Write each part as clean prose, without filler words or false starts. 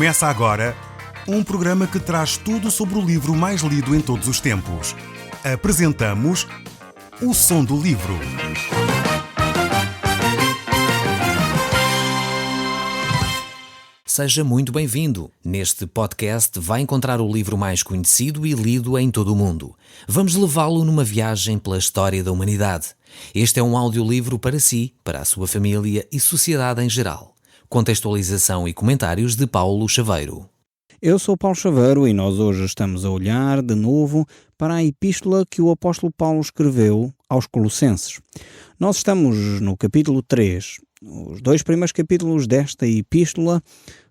Começa agora um programa que traz tudo sobre o livro mais lido em todos os tempos. Apresentamos O Som do Livro. Seja muito bem-vindo. Neste podcast vai encontrar o livro mais conhecido e lido em todo o mundo. Vamos levá-lo numa viagem pela história da humanidade. Este é um audiolivro para si, para a sua família e sociedade em geral. Contextualização e comentários de Paulo Chaveiro. Eu sou Paulo Chaveiro e nós hoje estamos a olhar de novo para a epístola que o apóstolo Paulo escreveu aos Colossenses. Nós estamos no capítulo 3. Os dois primeiros capítulos desta epístola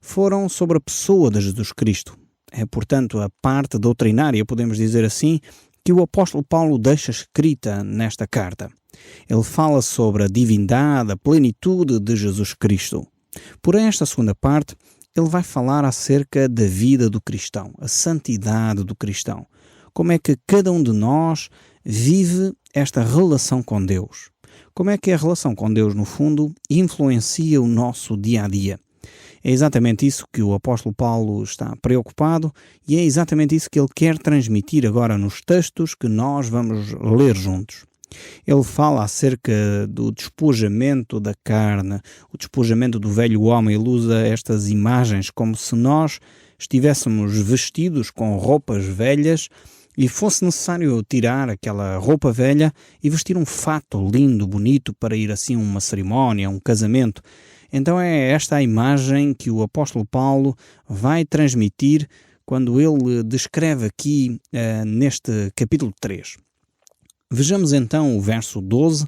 foram sobre a pessoa de Jesus Cristo. É, portanto, a parte doutrinária, podemos dizer assim, que o apóstolo Paulo deixa escrita nesta carta. Ele fala sobre a divindade, a plenitude de Jesus Cristo. Porém, esta segunda parte, ele vai falar acerca da vida do cristão, a santidade do cristão. Como é que cada um de nós vive esta relação com Deus? Como é que a relação com Deus, no fundo, influencia o nosso dia-a-dia? É exatamente isso que o apóstolo Paulo está preocupado e é exatamente isso que ele quer transmitir agora nos textos que nós vamos ler juntos. Ele fala acerca do despojamento da carne, o despojamento do velho homem. Ele usa estas imagens como se nós estivéssemos vestidos com roupas velhas e fosse necessário tirar aquela roupa velha e vestir um fato lindo, bonito, para ir assim a uma cerimónia, a um casamento. Então é esta a imagem que o apóstolo Paulo vai transmitir quando ele descreve aqui neste capítulo 3. Vejamos então o verso 12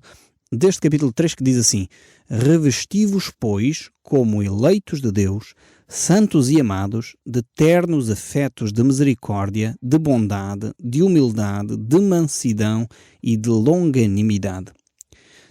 deste capítulo 3 que diz assim: revesti-vos, pois, como eleitos de Deus, santos e amados, de ternos afetos de misericórdia, de bondade, de humildade, de mansidão e de longanimidade.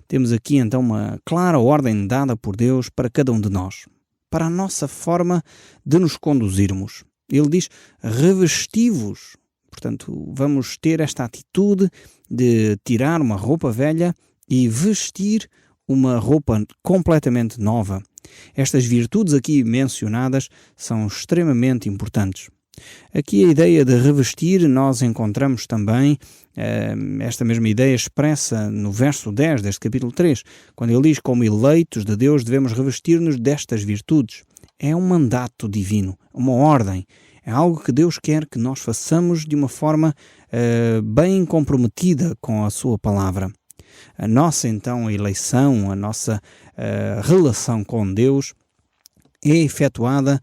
Temos aqui então uma clara ordem dada por Deus para cada um de nós, para a nossa forma de nos conduzirmos. Ele diz, revesti-vos. Portanto, vamos ter esta atitude de tirar uma roupa velha e vestir uma roupa completamente nova. Estas virtudes aqui mencionadas são extremamente importantes. Aqui a ideia de revestir, nós encontramos também esta mesma ideia expressa no verso 10 deste capítulo 3, quando ele diz, como eleitos de Deus devemos revestir-nos destas virtudes. É um mandato divino, uma ordem. É algo que Deus quer que nós façamos de uma forma bem comprometida com a sua palavra. A nossa, então, eleição, a nossa relação com Deus é efetuada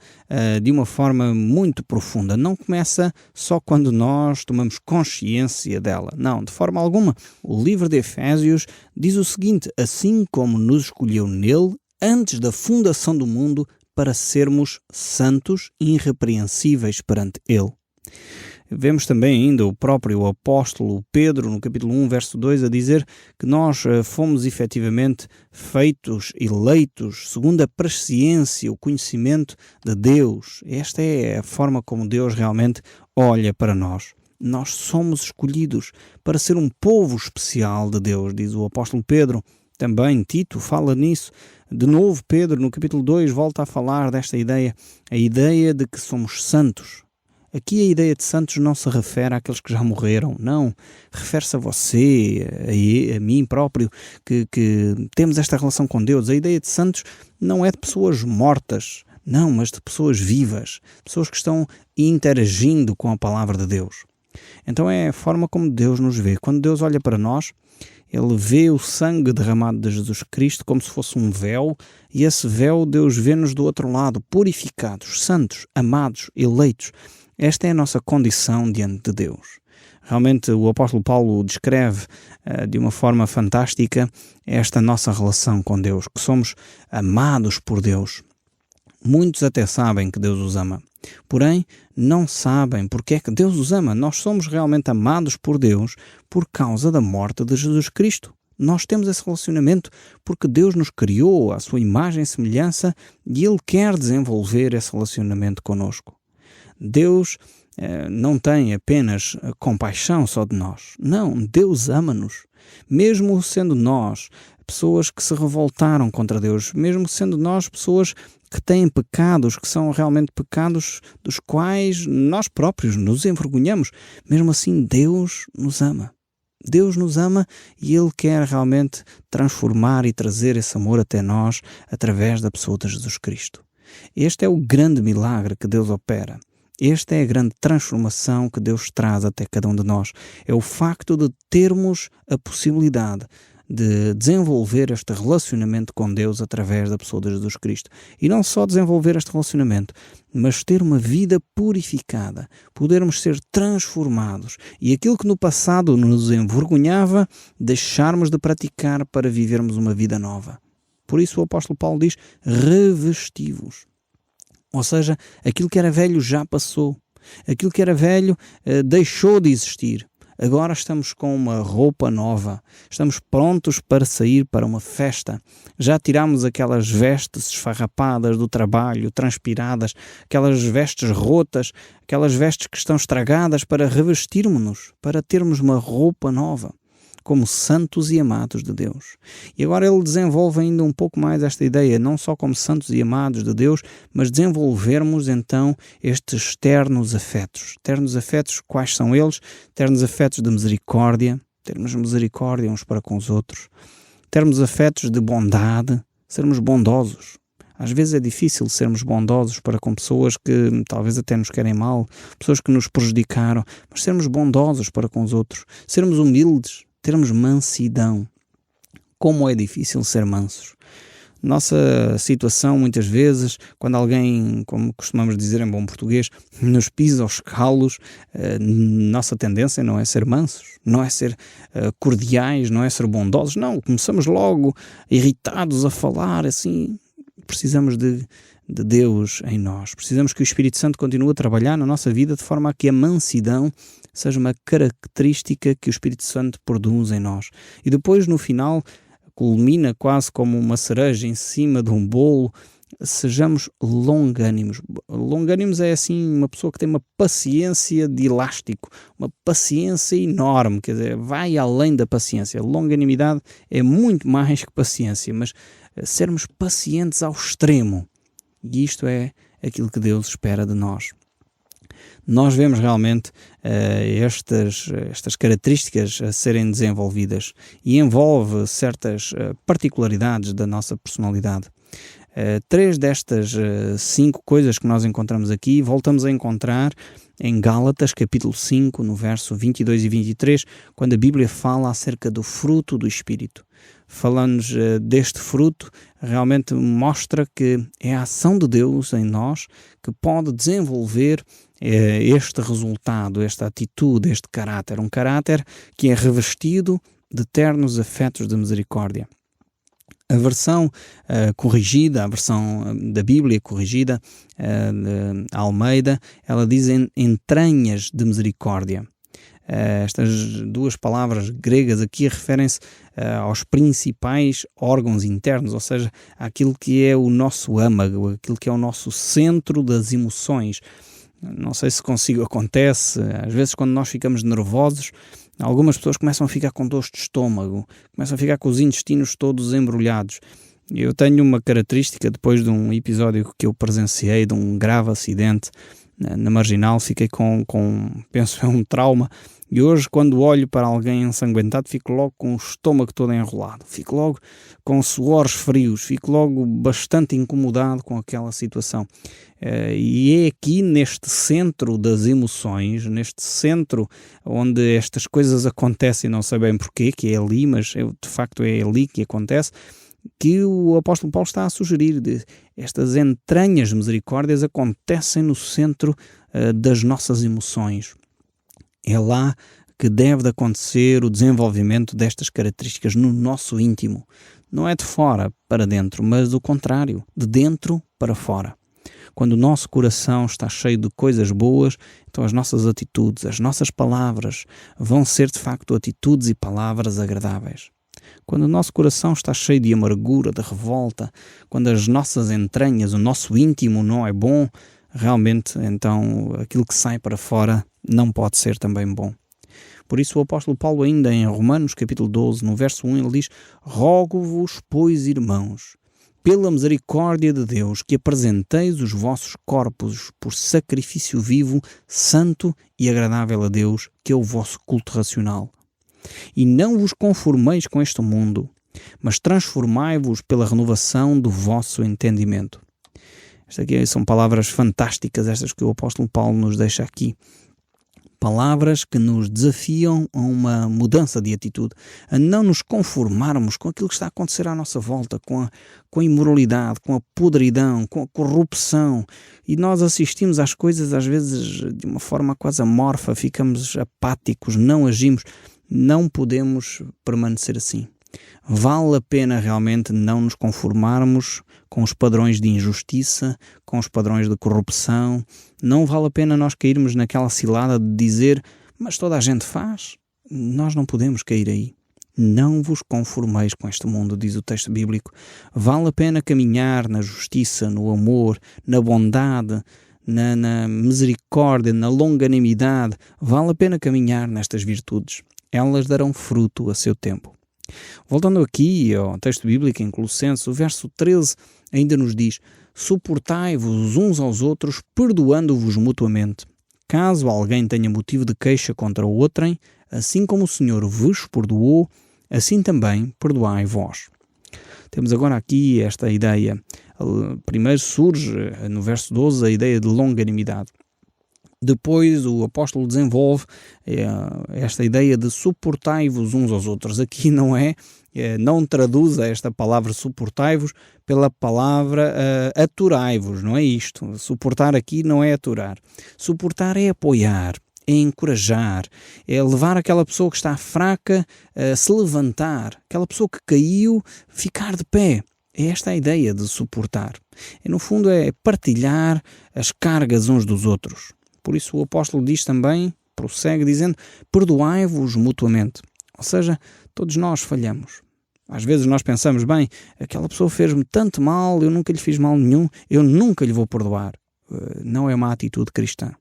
de uma forma muito profunda. Não começa só quando nós tomamos consciência dela. Não, de forma alguma. O livro de Efésios diz o seguinte, assim como nos escolheu nele, antes da fundação do mundo, para sermos santos e irrepreensíveis perante Ele. Vemos também ainda o próprio apóstolo Pedro, no capítulo 1, verso 2, a dizer que nós fomos efetivamente feitos, eleitos, segundo a presciência, o conhecimento de Deus. Esta é a forma como Deus realmente olha para nós. Nós somos escolhidos para ser um povo especial de Deus, diz o apóstolo Pedro. Também Tito fala nisso. De novo, Pedro, no capítulo 2, volta a falar desta ideia, a ideia de que somos santos. Aqui a ideia de santos não se refere àqueles que já morreram, não. Refere-se a você, a mim próprio, que temos esta relação com Deus. A ideia de santos não é de pessoas mortas, não, mas de pessoas vivas, pessoas que estão interagindo com a palavra de Deus. Então é a forma como Deus nos vê. Quando Deus olha para nós, Ele vê o sangue derramado de Jesus Cristo como se fosse um véu, e esse véu Deus vê-nos do outro lado, purificados, santos, amados, eleitos. Esta é a nossa condição diante de Deus. Realmente o apóstolo Paulo descreve de uma forma fantástica esta nossa relação com Deus, que somos amados por Deus. Muitos até sabem que Deus os ama, porém não sabem porque é que Deus os ama. Nós somos realmente amados por Deus por causa da morte de Jesus Cristo. Nós temos esse relacionamento porque Deus nos criou à sua imagem e semelhança e Ele quer desenvolver esse relacionamento conosco. Deus não tem apenas compaixão só de nós. Não, Deus ama-nos. Mesmo sendo nós pessoas que se revoltaram contra Deus, mesmo sendo nós pessoas que têm pecados, que são realmente pecados dos quais nós próprios nos envergonhamos. Mesmo assim, Deus nos ama. Deus nos ama e Ele quer realmente transformar e trazer esse amor até nós através da pessoa de Jesus Cristo. Este é o grande milagre que Deus opera. Esta é a grande transformação que Deus traz até cada um de nós. É o facto de termos a possibilidade de desenvolver este relacionamento com Deus através da pessoa de Jesus Cristo. E não só desenvolver este relacionamento, mas ter uma vida purificada, podermos ser transformados e aquilo que no passado nos envergonhava, deixarmos de praticar para vivermos uma vida nova. Por isso o apóstolo Paulo diz, revesti-vos. Ou seja, aquilo que era velho já passou. Aquilo que era velho deixou de existir. Agora estamos com uma roupa nova. Estamos prontos para sair para uma festa. Já tiramos aquelas vestes esfarrapadas do trabalho, transpiradas, aquelas vestes rotas, aquelas vestes que estão estragadas para revestirmos-nos, para termos uma roupa nova, como santos e amados de Deus. E agora ele desenvolve ainda um pouco mais esta ideia, não só como santos e amados de Deus, mas desenvolvermos então estes ternos afetos. Ternos afetos, quais são eles? Ternos afetos de misericórdia, termos misericórdia uns para com os outros. Termos afetos de bondade, sermos bondosos. Às vezes é difícil sermos bondosos para com pessoas que talvez até nos querem mal, pessoas que nos prejudicaram, mas sermos bondosos para com os outros, sermos humildes, termos mansidão. Como é difícil ser mansos. Nossa situação, muitas vezes, quando alguém, como costumamos dizer em bom português, nos pisa aos calos, nossa tendência não é ser mansos, não é ser cordiais, não é ser bondosos, não, começamos logo irritados a falar, assim, precisamos de Deus em nós, precisamos que o Espírito Santo continue a trabalhar na nossa vida de forma a que a mansidão seja uma característica que o Espírito Santo produz em nós. E depois, no final, culmina quase como uma cereja em cima de um bolo, sejamos longânimos. Longânimos é assim uma pessoa que tem uma paciência de elástico, uma paciência enorme, quer dizer, vai além da paciência. Longanimidade é muito mais que paciência, mas sermos pacientes ao extremo. E isto é aquilo que Deus espera de nós. Nós vemos realmente estas características a serem desenvolvidas e envolve certas particularidades da nossa personalidade. 3 destas 5 coisas que nós encontramos aqui, voltamos a encontrar em Gálatas, capítulo 5, no verso 22 e 23, quando a Bíblia fala acerca do fruto do Espírito. Falando-nos deste fruto, realmente mostra que é a ação de Deus em nós que pode desenvolver este resultado, esta atitude, este caráter. Um caráter que é revestido de ternos afetos de misericórdia. A versão corrigida, a versão da Bíblia corrigida, de Almeida, ela diz entranhas de misericórdia. Estas 2 palavras gregas aqui referem-se aos principais órgãos internos, ou seja, àquilo que é o nosso âmago, aquilo que é o nosso centro das emoções. Não sei se consigo acontece, às vezes quando nós ficamos nervosos, algumas pessoas começam a ficar com dores de estômago, começam a ficar com os intestinos todos embrulhados. Eu tenho uma característica, depois de um episódio que eu presenciei, de um grave acidente na Marginal, fiquei penso, um trauma. E hoje, quando olho para alguém ensanguentado, fico logo com o estômago todo enrolado, fico logo com suores frios, fico logo bastante incomodado com aquela situação. E é aqui neste centro das emoções, neste centro onde estas coisas acontecem, não sei bem porquê, que é ali, mas de facto é ali que acontece, que o apóstolo Paulo está a sugerir. Estas entranhas de misericórdias acontecem no centro das nossas emoções. É lá que deve de acontecer o desenvolvimento destas características no nosso íntimo. Não é de fora para dentro, mas o contrário, de dentro para fora. Quando o nosso coração está cheio de coisas boas, então as nossas atitudes, as nossas palavras vão ser de facto atitudes e palavras agradáveis. Quando o nosso coração está cheio de amargura, de revolta, quando as nossas entranhas, o nosso íntimo não é bom, realmente então aquilo que sai para fora não pode ser também bom. Por isso o apóstolo Paulo ainda em Romanos capítulo 12, no verso 1, ele diz: rogo-vos, pois, irmãos, pela misericórdia de Deus, que apresenteis os vossos corpos por sacrifício vivo, santo e agradável a Deus, que é o vosso culto racional. E não vos conformeis com este mundo, mas transformai-vos pela renovação do vosso entendimento. Estas aqui são palavras fantásticas, estas que o apóstolo Paulo nos deixa aqui. Palavras que nos desafiam a uma mudança de atitude, a não nos conformarmos com aquilo que está a acontecer à nossa volta, com a imoralidade, com a podridão, com a corrupção. E nós assistimos às coisas às vezes de uma forma quase amorfa, ficamos apáticos, não agimos. Não podemos permanecer assim. Vale a pena realmente não nos conformarmos com os padrões de injustiça, com os padrões de corrupção. Não vale a pena nós cairmos naquela cilada de dizer, mas toda a gente faz. Nós não podemos cair aí. Não vos conformeis com este mundo, diz o texto bíblico. Vale a pena caminhar na justiça, no amor, na bondade, na misericórdia, na longanimidade. Vale a pena caminhar nestas virtudes. Elas darão fruto a seu tempo. Voltando aqui ao texto bíblico em Colossenses, o verso 13 ainda nos diz: suportai-vos uns aos outros, perdoando-vos mutuamente. Caso alguém tenha motivo de queixa contra outrem, assim como o Senhor vos perdoou, assim também perdoai vós. Temos agora aqui esta ideia. Primeiro surge no verso 12 a ideia de longanimidade. Depois o apóstolo desenvolve esta ideia de suportai-vos uns aos outros. Aqui não traduza esta palavra suportai-vos pela palavra aturai-vos, não é isto. Suportar aqui não é aturar. Suportar é apoiar, é encorajar, é levar aquela pessoa que está fraca a se levantar, aquela pessoa que caiu, ficar de pé. É esta a ideia de suportar. E, no fundo, é partilhar as cargas uns dos outros. Por isso o apóstolo diz também, prossegue dizendo, perdoai-vos mutuamente. Ou seja, todos nós falhamos. Às vezes nós pensamos, bem, aquela pessoa fez-me tanto mal, eu nunca lhe fiz mal nenhum, eu nunca lhe vou perdoar. Não é uma atitude cristã.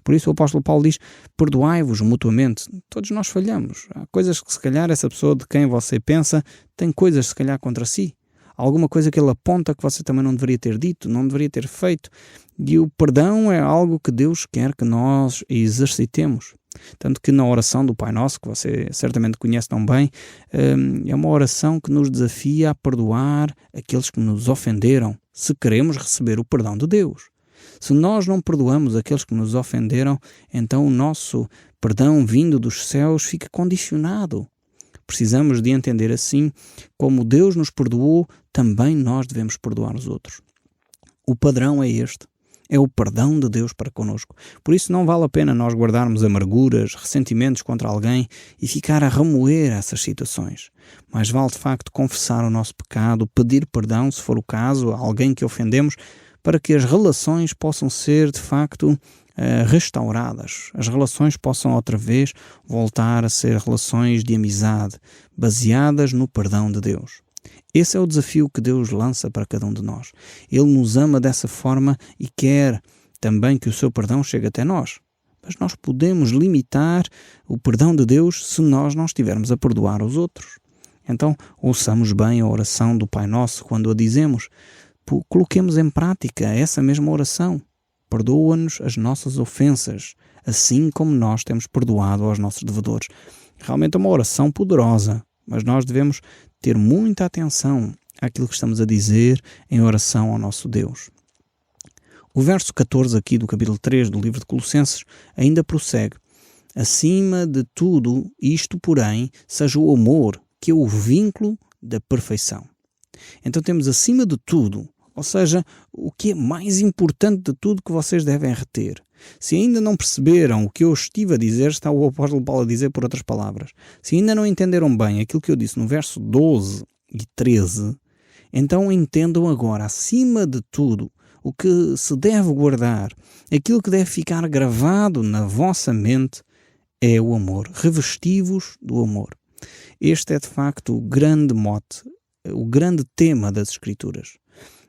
Por isso o apóstolo Paulo diz, perdoai-vos mutuamente. Todos nós falhamos. Há coisas que se calhar essa pessoa de quem você pensa tem coisas se calhar contra si. Alguma coisa que ele aponta que você também não deveria ter dito, não deveria ter feito. E o perdão é algo que Deus quer que nós exercitemos. Tanto que na oração do Pai Nosso, que você certamente conhece tão bem, é uma oração que nos desafia a perdoar aqueles que nos ofenderam, se queremos receber o perdão de Deus. Se nós não perdoamos aqueles que nos ofenderam, então o nosso perdão vindo dos céus fica condicionado. Precisamos de entender assim, como Deus nos perdoou, também nós devemos perdoar os outros. O padrão é este. É o perdão de Deus para connosco. Por isso não vale a pena nós guardarmos amarguras, ressentimentos contra alguém e ficar a remoer essas situações. Mas vale de facto confessar o nosso pecado, pedir perdão, se for o caso, a alguém que ofendemos, para que as relações possam ser de facto restauradas. As relações possam outra vez voltar a ser relações de amizade, baseadas no perdão de Deus. Esse é o desafio que Deus lança para cada um de nós. Ele nos ama dessa forma e quer também que o seu perdão chegue até nós. Mas nós podemos limitar o perdão de Deus se nós não estivermos a perdoar os outros. Então, ouçamos bem a oração do Pai Nosso quando a dizemos. Coloquemos em prática essa mesma oração. Perdoa-nos as nossas ofensas, assim como nós temos perdoado aos nossos devedores. Realmente é uma oração poderosa, mas nós devemos ter muita atenção àquilo que estamos a dizer em oração ao nosso Deus. O verso 14 aqui do capítulo 3 do livro de Colossenses ainda prossegue. Acima de tudo isto, porém, seja o amor, que é o vínculo da perfeição. Então temos acima de tudo, ou seja, o que é mais importante de tudo que vocês devem reter. Se ainda não perceberam o que eu estive a dizer, está o apóstolo Paulo a dizer por outras palavras. Se ainda não entenderam bem aquilo que eu disse no verso 12 e 13, então entendam agora, acima de tudo, o que se deve guardar, aquilo que deve ficar gravado na vossa mente é o amor. Revesti-vos do amor. Este é de facto o grande mote, o grande tema das Escrituras.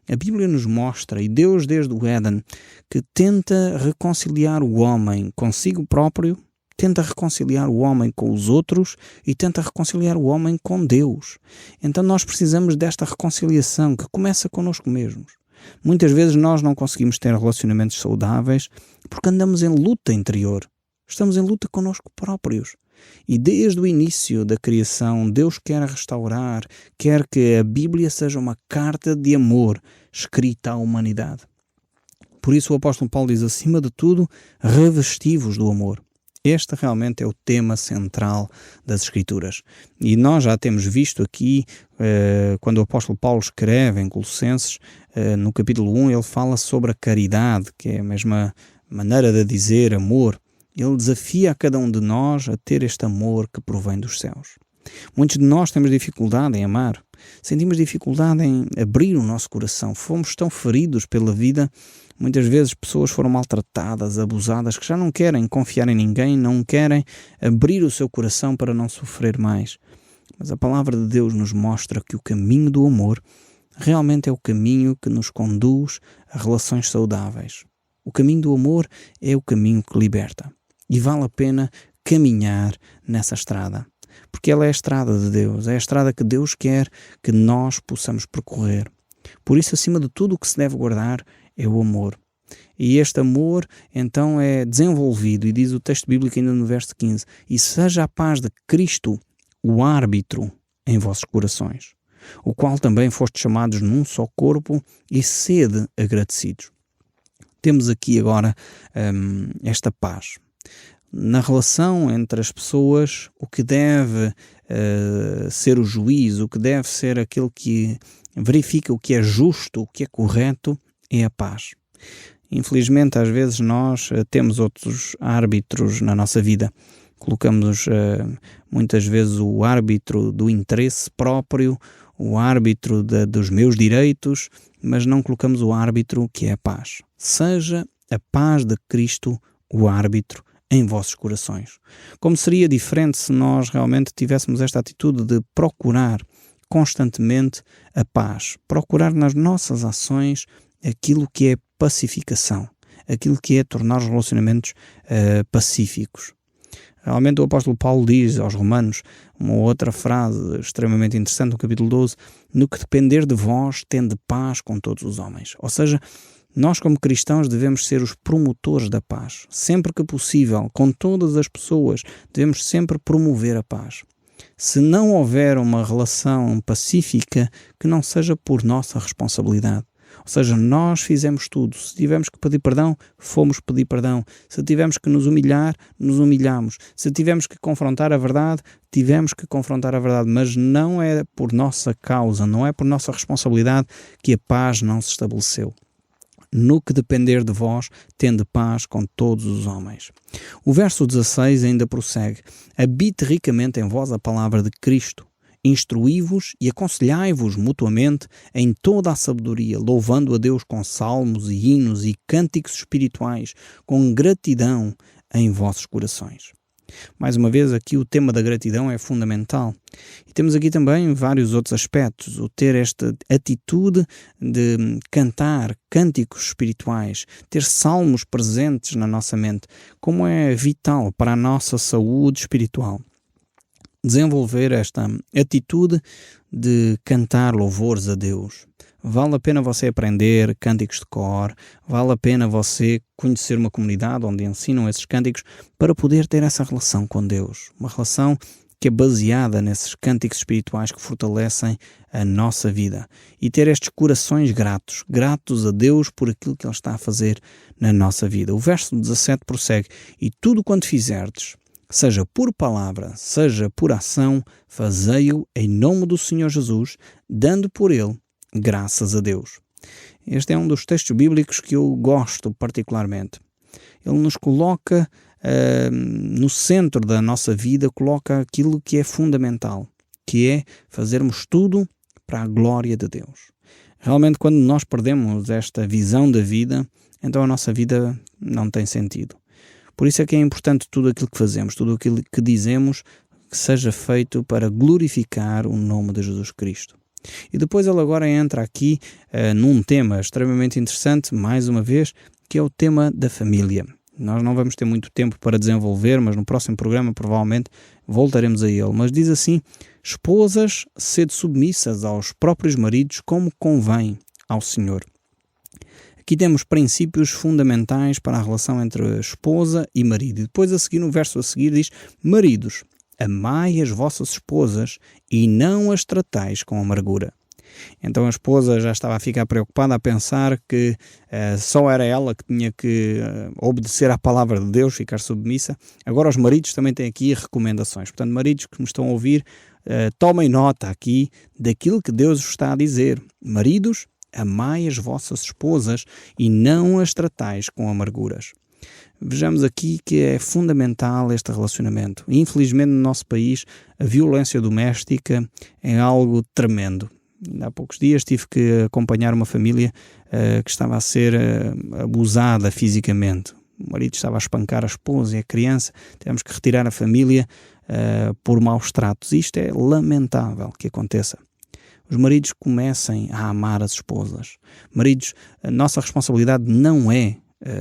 A Bíblia nos mostra, e Deus desde o Éden, que tenta reconciliar o homem consigo próprio, tenta reconciliar o homem com os outros e tenta reconciliar o homem com Deus. Então nós precisamos desta reconciliação que começa connosco mesmos. Muitas vezes nós não conseguimos ter relacionamentos saudáveis porque andamos em luta interior. Estamos em luta connosco próprios. E desde o início da criação, Deus quer restaurar, quer que a Bíblia seja uma carta de amor escrita à humanidade. Por isso o apóstolo Paulo diz, acima de tudo, revesti-vos do amor. Este realmente é o tema central das Escrituras. E nós já temos visto aqui, quando o apóstolo Paulo escreve em Colossenses, no capítulo 1, ele fala sobre a caridade, que é a mesma maneira de dizer amor. Ele desafia a cada um de nós a ter este amor que provém dos céus. Muitos de nós temos dificuldade em amar, sentimos dificuldade em abrir o nosso coração, fomos tão feridos pela vida, muitas vezes pessoas foram maltratadas, abusadas, que já não querem confiar em ninguém, não querem abrir o seu coração para não sofrer mais. Mas a palavra de Deus nos mostra que o caminho do amor realmente é o caminho que nos conduz a relações saudáveis. O caminho do amor é o caminho que liberta. E vale a pena caminhar nessa estrada. Porque ela é a estrada de Deus, é a estrada que Deus quer que nós possamos percorrer. Por isso, acima de tudo, o que se deve guardar é o amor. E este amor, então, é desenvolvido, e diz o texto bíblico ainda no verso 15, e seja a paz de Cristo o árbitro em vossos corações, o qual também fostes chamados num só corpo, e sede agradecidos. Temos aqui agora esta paz. Na relação entre as pessoas, o que deve ser o juiz, o que deve ser aquele que verifica o que é justo, o que é correto, é a paz. Infelizmente, às vezes nós temos outros árbitros na nossa vida. Colocamos muitas vezes o árbitro do interesse próprio, o árbitro dos meus direitos, mas não colocamos o árbitro que é a paz. Seja a paz de Cristo o árbitro em vossos corações. Como seria diferente se nós realmente tivéssemos esta atitude de procurar constantemente a paz, procurar nas nossas ações aquilo que é pacificação, aquilo que é tornar os relacionamentos pacíficos. Realmente o apóstolo Paulo diz aos Romanos uma outra frase extremamente interessante no capítulo 12, no que depender de vós, tende paz com todos os homens. Ou seja, nós como cristãos devemos ser os promotores da paz. Sempre que possível, com todas as pessoas, devemos sempre promover a paz. Se não houver uma relação pacífica, que não seja por nossa responsabilidade. Ou seja, nós fizemos tudo. Se tivemos que pedir perdão, fomos pedir perdão. Se tivemos que nos humilhar, nos humilhamos. Se tivemos que confrontar a verdade, tivemos que confrontar a verdade. Mas não é por nossa causa, não é por nossa responsabilidade que a paz não se estabeleceu. No que depender de vós, tende paz com todos os homens. O verso 16 ainda prossegue. Habite ricamente em vós a palavra de Cristo. Instruí-vos e aconselhai-vos mutuamente em toda a sabedoria, louvando a Deus com salmos e hinos e cânticos espirituais, com gratidão em vossos corações. Mais uma vez, aqui o tema da gratidão é fundamental. E temos aqui também vários outros aspectos. O ter esta atitude de cantar cânticos espirituais, ter salmos presentes na nossa mente, como é vital para a nossa saúde espiritual. Desenvolver esta atitude de cantar louvores a Deus. Vale a pena você aprender cânticos de cor, vale a pena você conhecer uma comunidade onde ensinam esses cânticos para poder ter essa relação com Deus. Uma relação que é baseada nesses cânticos espirituais que fortalecem a nossa vida. E ter estes corações gratos a Deus por aquilo que Ele está a fazer na nossa vida. O verso 17 prossegue, e tudo quanto fizerdes, seja por palavra, seja por ação, fazei-o em nome do Senhor Jesus, dando por Ele graças a Deus. Este é um dos textos bíblicos que eu gosto particularmente. Ele nos coloca no centro da nossa vida, coloca aquilo que é fundamental, que é fazermos tudo para a glória de Deus. Realmente, quando nós perdemos esta visão da vida, então a nossa vida não tem sentido. Por isso é que é importante tudo aquilo que fazemos, tudo aquilo que dizemos, que seja feito para glorificar o nome de Jesus Cristo. E depois ele agora entra aqui num tema extremamente interessante, mais uma vez, que é o tema da família. Nós não vamos ter muito tempo para desenvolver, mas no próximo programa provavelmente voltaremos a ele. Mas diz assim: esposas, sede submissas aos próprios maridos como convém ao Senhor. Aqui temos princípios fundamentais para a relação entre a esposa e marido. E depois no verso a seguir diz: maridos, amai as vossas esposas e não as tratais com amargura. Então a esposa já estava a ficar preocupada, a pensar que só era ela que tinha que obedecer à palavra de Deus, ficar submissa. Agora os maridos também têm aqui recomendações. Portanto, maridos que me estão a ouvir, tomem nota aqui daquilo que Deus vos está a dizer. Maridos, amai as vossas esposas e não as tratais com amarguras. Vejamos aqui que é fundamental este relacionamento. Infelizmente no nosso país a violência doméstica é algo tremendo. Há poucos dias tive que acompanhar uma família que estava a ser abusada fisicamente. O marido estava a espancar a esposa e a criança. Tivemos que retirar a família por maus tratos. Isto é lamentável que aconteça. Os maridos comecem a amar as esposas. Maridos, a nossa responsabilidade não é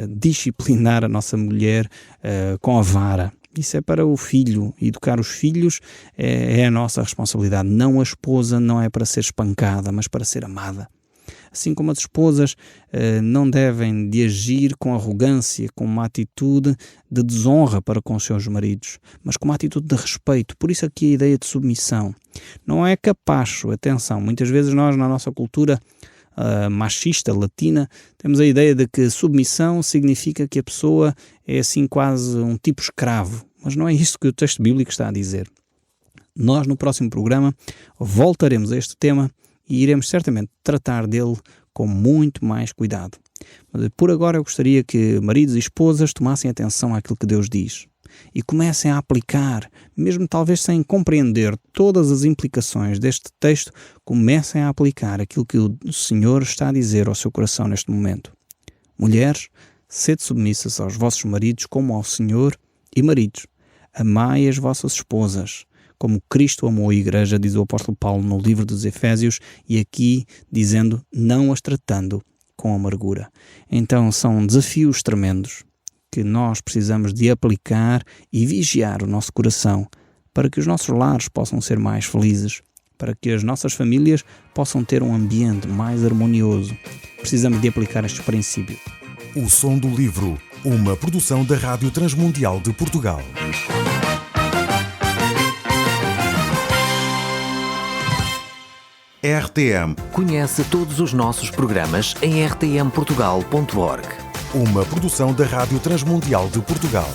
disciplinar a nossa mulher com a vara. Isso é para o filho. Educar os filhos é a nossa responsabilidade. Não a esposa não é para ser espancada, mas para ser amada. Assim como as esposas não devem de agir com arrogância, com uma atitude de desonra para com os seus maridos, mas com uma atitude de respeito. Por isso aqui a ideia de submissão. Não é capacho, atenção. Muitas vezes nós, na nossa cultura machista, latina, temos a ideia de que submissão significa que a pessoa é assim quase um tipo escravo, mas não é isso que o texto bíblico está a dizer. Nós no próximo programa voltaremos a este tema e iremos certamente tratar dele com muito mais cuidado. Mas por agora eu gostaria que maridos e esposas tomassem atenção àquilo que Deus diz e comecem a aplicar, mesmo talvez sem compreender todas as implicações deste texto, comecem a aplicar aquilo que o Senhor está a dizer ao seu coração neste momento. Mulheres, sede submissas aos vossos maridos como ao Senhor, e maridos, amai as vossas esposas, como Cristo amou a Igreja, diz o apóstolo Paulo no livro dos Efésios, e aqui dizendo, não as tratando com amargura. Então são desafios tremendos que nós precisamos de aplicar e vigiar o nosso coração para que os nossos lares possam ser mais felizes, para que as nossas famílias possam ter um ambiente mais harmonioso. Precisamos de aplicar estes princípios. O Som do Livro, uma produção da Rádio Transmundial de Portugal. RTM. Conhece todos os nossos programas em rtmportugal.org. Uma produção da Rádio Transmundial de Portugal.